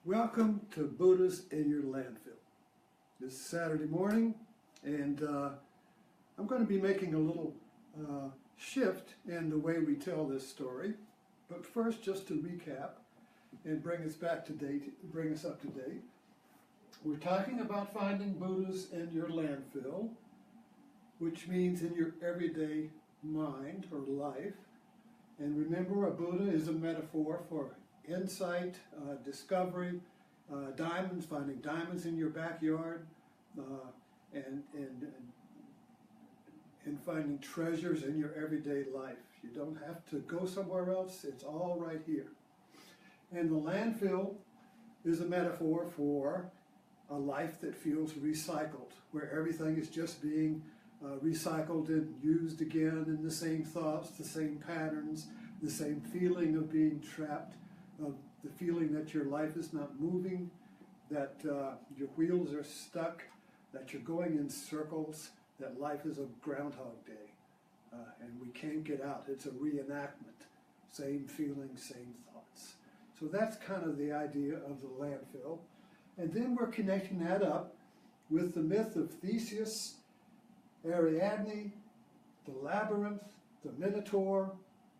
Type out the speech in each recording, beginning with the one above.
Welcome to Buddha's in Your Landfill. This Saturday morning, and I'm going to be making a little shift in the way we tell this story. But first, just to recap and bring us up to date, we're talking about finding Buddhas in your landfill, which means in your everyday mind or life. And remember, a Buddha is a metaphor for insight, discovery, diamonds, finding diamonds in your backyard, and finding treasures in your everyday life. You don't have to go somewhere else, it's all right here. And the landfill is a metaphor for a life that feels recycled, where everything is just being recycled and used again, and the same thoughts, the same patterns, the same feeling of being trapped, of the feeling that your life is not moving, that your wheels are stuck, that you're going in circles, that life is a Groundhog Day, and we can't get out. It's a reenactment. Same feeling, same thoughts. So that's kind of the idea of the landfill. And then we're connecting that up with the myth of Theseus, Ariadne, the Labyrinth, the Minotaur,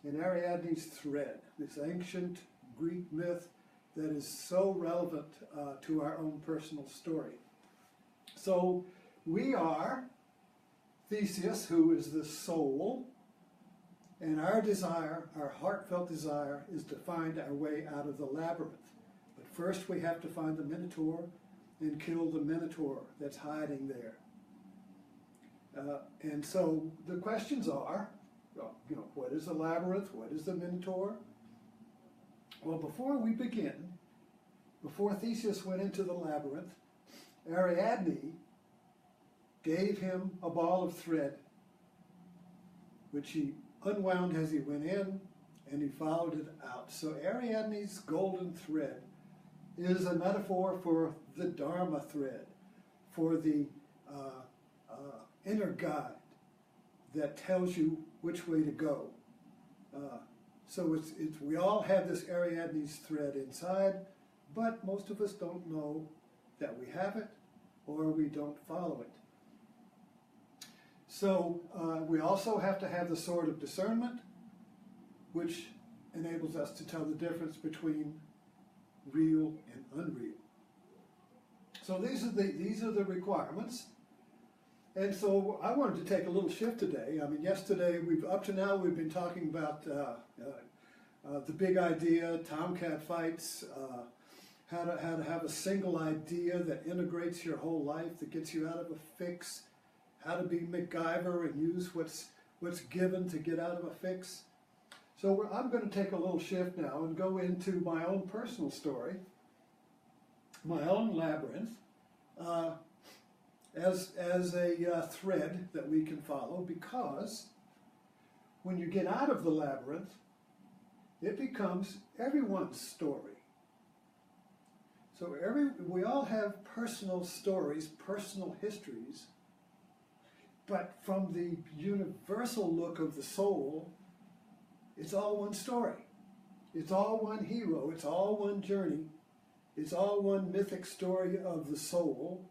and Ariadne's thread, this ancient Greek myth that is so relevant to our own personal story. So we are Theseus, who is the soul, and our desire, our heartfelt desire, is to find our way out of the labyrinth. But first we have to find the Minotaur and kill the Minotaur that's hiding there. And so the questions are, what is the labyrinth? What is the Minotaur? Well, before we begin, before Theseus went into the labyrinth, Ariadne gave him a ball of thread, which he unwound as he went in, and he followed it out. So Ariadne's golden thread is a metaphor for the Dharma thread, for the inner guide that tells you which way to go. So we all have this Ariadne's thread inside, but most of us don't know that we have it, or we don't follow it. So we also have to have the sword of discernment, which enables us to tell the difference between real and unreal. So these are the requirements. And so I wanted to take a little shift today. I mean, yesterday, up to now, we've been talking about the big idea, tomcat fights, how to have a single idea that integrates your whole life, that gets you out of a fix, how to be MacGyver and use what's given to get out of a fix. So I'm going to take a little shift now and go into my own personal story, my own labyrinth, as a thread that we can follow, because when you get out of the labyrinth, it becomes everyone's story. So we all have personal stories, personal histories, but from the universal look of the soul, it's all one story. It's all one hero. It's all one journey. It's all one mythic story of the soul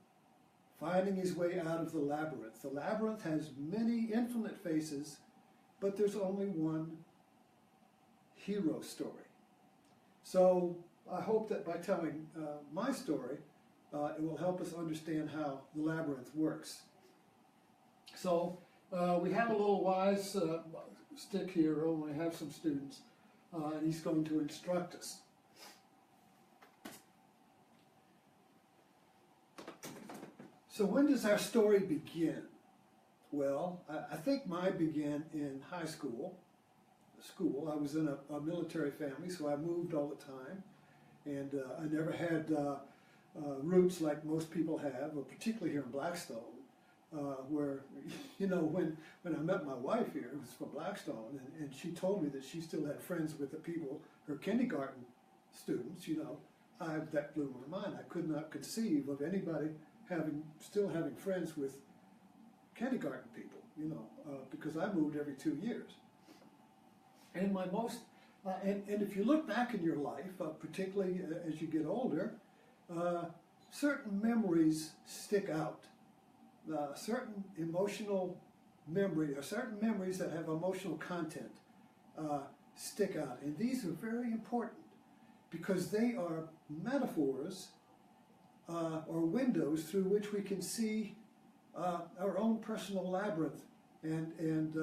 finding his way out of the labyrinth. The labyrinth has many infinite faces, but there's only one hero story. So I hope that by telling my story, it will help us understand how the labyrinth works. So we have a little wise stick here, and we have some students, and he's going to instruct us. So when does our story begin? Well, I think mine began in high school. I was in a military family, so I moved all the time. And I never had roots like most people have, particularly here in Blackstone, where, when I met my wife here, it was from Blackstone, and she told me that she still had friends with the people, her kindergarten students, that blew my mind. I could not conceive of anybody still having friends with kindergarten people, because I moved every 2 years. And my most And if you look back in your life, particularly as you get older, certain memories stick out. Certain emotional memory, or certain memories that have emotional content stick out. And these are very important because they are metaphors or windows through which we can see our own personal labyrinth and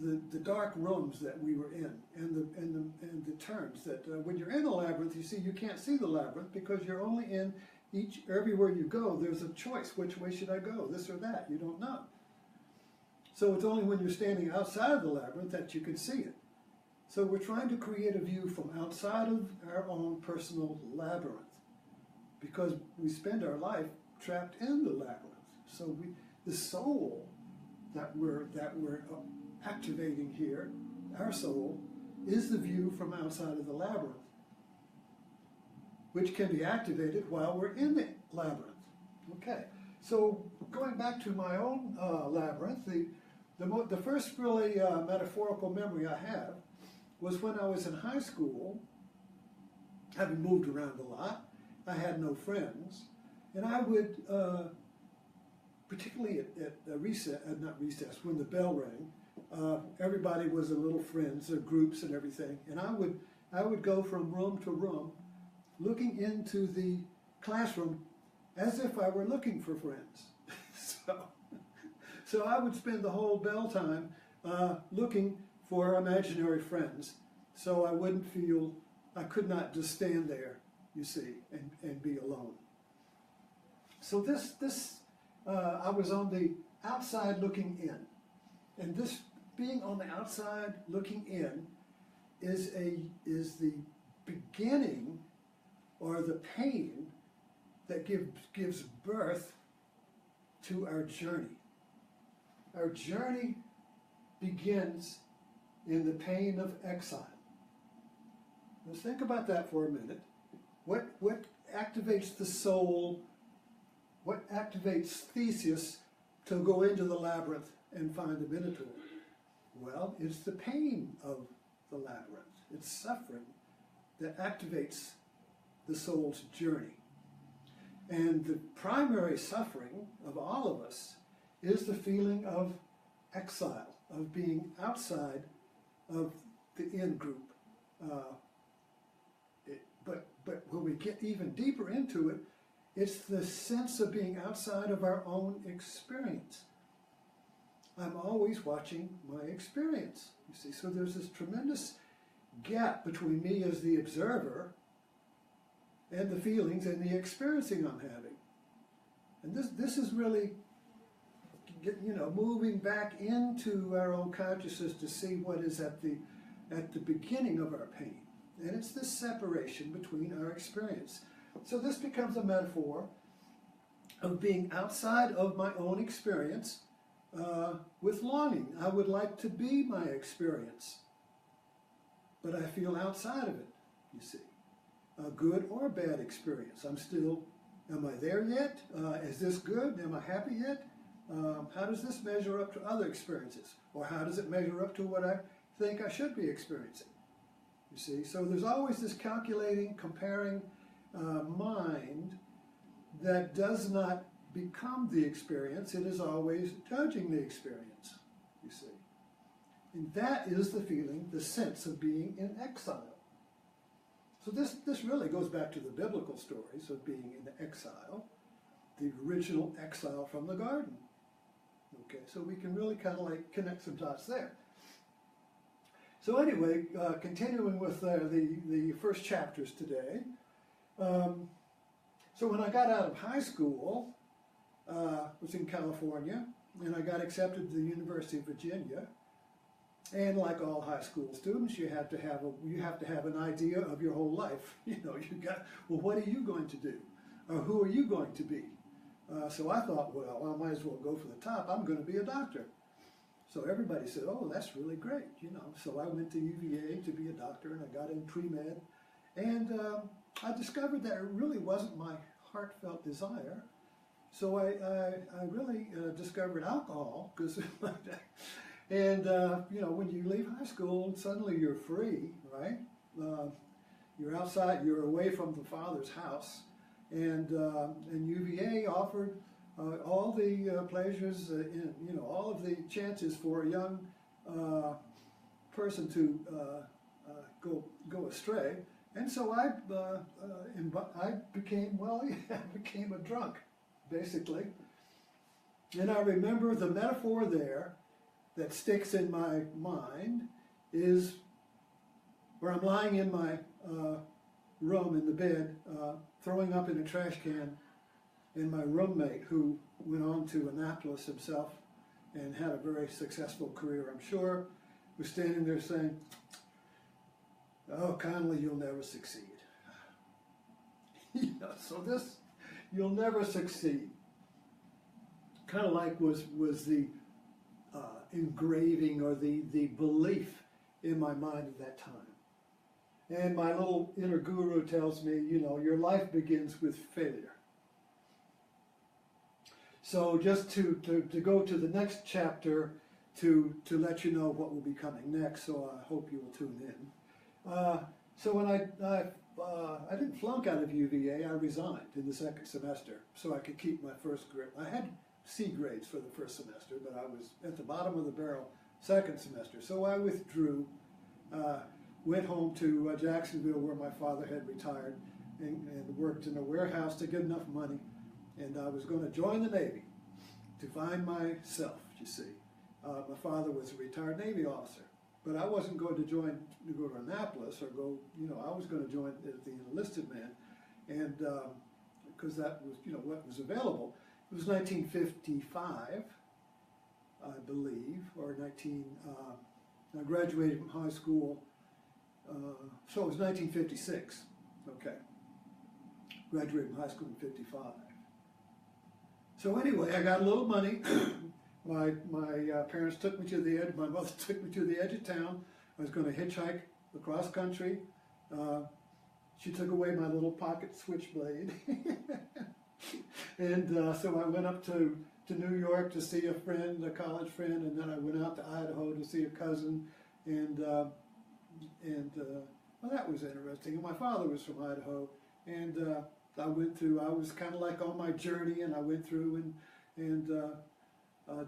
the dark rooms that we were in, and the turns that when you're in a labyrinth, you see you can't see the labyrinth because you're only in everywhere you go. There's a choice: which way should I go, this or that? You don't know. So it's only when you're standing outside of the labyrinth that you can see it. So we're trying to create a view from outside of our own personal labyrinth, because we spend our life trapped in the labyrinth. So the soul that we're activating here, our soul, is the view from outside of the labyrinth, which can be activated while we're in the labyrinth. Okay, so going back to my own labyrinth, the first really metaphorical memory I have was when I was in high school, having moved around a lot. I had no friends, and I would, particularly at recess, not recess, when the bell rang, everybody was in little friends or groups and everything, and I would go from room to room, looking into the classroom as if I were looking for friends. So I would spend the whole bell time looking for imaginary friends, so I wouldn't feel, I could not just stand there, you see, and be alone. So I was on the outside looking in, and this being on the outside looking in is the beginning, or the pain that gives birth to our journey. Our journey begins in the pain of exile. Let's think about that for a minute. What activates the soul? What activates Theseus to go into the labyrinth and find the Minotaur? Well, it's the pain of the labyrinth. It's suffering that activates the soul's journey. And the primary suffering of all of us is the feeling of exile, of being outside of the in-group. But when we get even deeper into it, it's the sense of being outside of our own experience. I'm always watching my experience, you see. So there's this tremendous gap between me as the observer and the feelings and the experiencing I'm having. And this is really, moving back into our own consciousness to see what is at the beginning of our pain. And it's this separation between our experience. So this becomes a metaphor of being outside of my own experience with longing. I would like to be my experience, but I feel outside of it, you see. A good or bad experience. Am I there yet? Is this good? Am I happy yet? How does this measure up to other experiences? Or how does it measure up to what I think I should be experiencing? You see, so there's always this calculating, comparing mind that does not become the experience. It is always judging the experience, you see. And that is the feeling, the sense of being in exile. So this really goes back to the biblical stories of being in exile, the original exile from the garden. Okay, so we can really kind of like connect some dots there. So anyway, continuing with the first chapters today. So when I got out of high school, I was in California, and I got accepted to the University of Virginia. And like all high school students, you have to have an idea of your whole life. What are you going to do? Or who are you going to be? So I thought, well, I might as well go for the top. I'm going to be a doctor. So everybody said, oh, that's really great, So I went to UVA to be a doctor, and I got in pre-med. And I discovered that it really wasn't my heartfelt desire. So I really discovered alcohol, because And, you know, when you leave high school, suddenly you're free, right? You're outside, you're away from the father's house. And UVA offered all the pleasures, you know, all of the chances for a young person to go astray. And so I became, well, I became a drunk, basically. And I remember the metaphor there that sticks in my mind is where I'm lying in my room in the bed, throwing up in a trash can, and my roommate, who went on to Annapolis himself and had a very successful career, I'm sure, was standing there saying, "Oh, Connolly, you'll never succeed." You know, so this, "you'll never succeed," kind of like was the engraving or the belief in my mind at that time. And my little inner guru tells me, you know, your life begins with failure. So just to go to the next chapter to let you know what will be coming next, so I hope you will tune in. So when I didn't flunk out of UVA, I resigned in the second semester so I could keep my first grade. I had C grades for the first semester, but I was at the bottom of the barrel second semester. So I withdrew, went home to Jacksonville, where my father had retired, and worked in a warehouse to get enough money. And I was going to join the Navy to find myself, you see. My father was a retired Navy officer, but I wasn't going to go to Annapolis or go, you know, I was going to join as the enlisted man, and because that was, you know, what was available. It was 1955, I believe, or I graduated from high school, so it was 1956, okay. Graduated from high school in 55. So anyway, I got a little money. My parents took me to the edge, my mother took me to the edge of town. I was going to hitchhike across country. She took away my little pocket switchblade. And so I went up to New York to see a friend, a college friend, and then I went out to Idaho to see a cousin, and well, that was interesting. And my father was from Idaho, and I was kind of like on my journey, and I went through and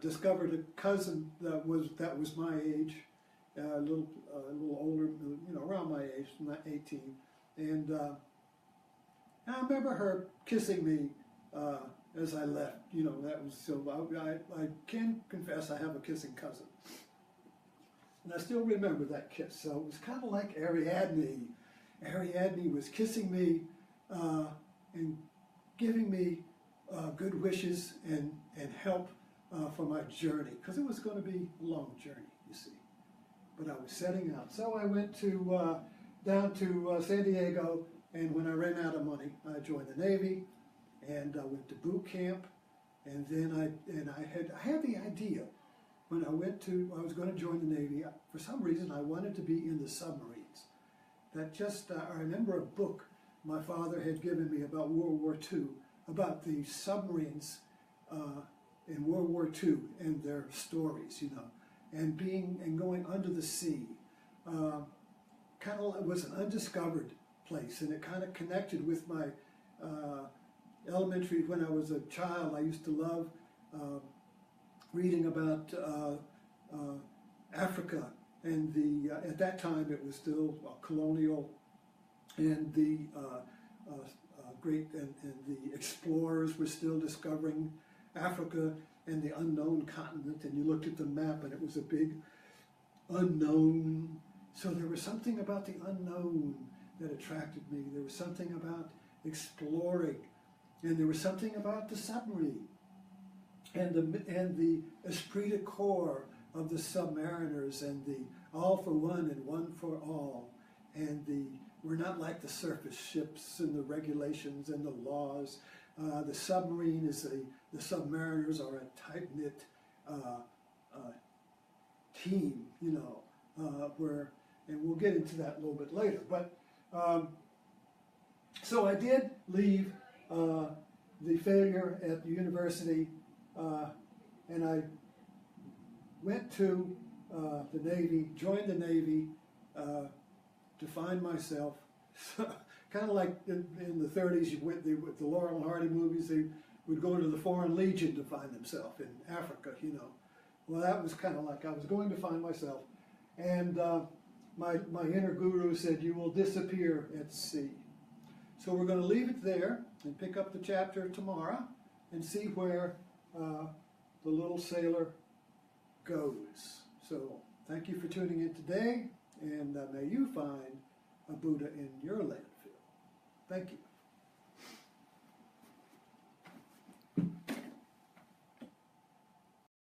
discovered a cousin that was my age, a little older, you know, around my age, not 18, and I remember her kissing me as I left. You know, that was so. I can confess I have a kissing cousin, and I still remember that kiss. So it was kind of like Ariadne. Ariadne was kissing me and giving me good wishes and help for my journey, because it was going to be a long journey, you see. But I was setting out. So I went down to San Diego, and when I ran out of money, I joined the Navy, and I went to boot camp, and then I had the idea when I was going to join the Navy. For some reason, I wanted to be in the submarines. That just I remember a book my father had given me about World War II, about the submarines in World War II and their stories, you know, and going under the sea. Kind of was an undiscovered place, and it kind of connected with my elementary. When I was a child, I used to love reading about Africa, and at that time it was still colonial, and the the explorers were still discovering Africa and the unknown continent, and you looked at the map and it was a big unknown. So there was something about the unknown that attracted me. There was something about exploring, and there was something about the submarine and the esprit de corps of the submariners, and the all for one and one for all, and we're not like the surface ships and the regulations and the laws. The submarine is the submariners are a tight-knit team, you know, and we'll get into that a little bit later. But so I did leave the failure at the university, and I went to the Navy, joined the Navy to find myself. Kind of like in the 30s, with the Laurel and Hardy movies, they would go to the Foreign Legion to find themselves in Africa, you know. Well, that was kind of like I was going to find myself. And my inner guru said, you will disappear at sea. So we're going to leave it there and pick up the chapter tomorrow and see where the little sailor goes. So thank you for tuning in today, and may you find a Buddha in your landfill. Thank you.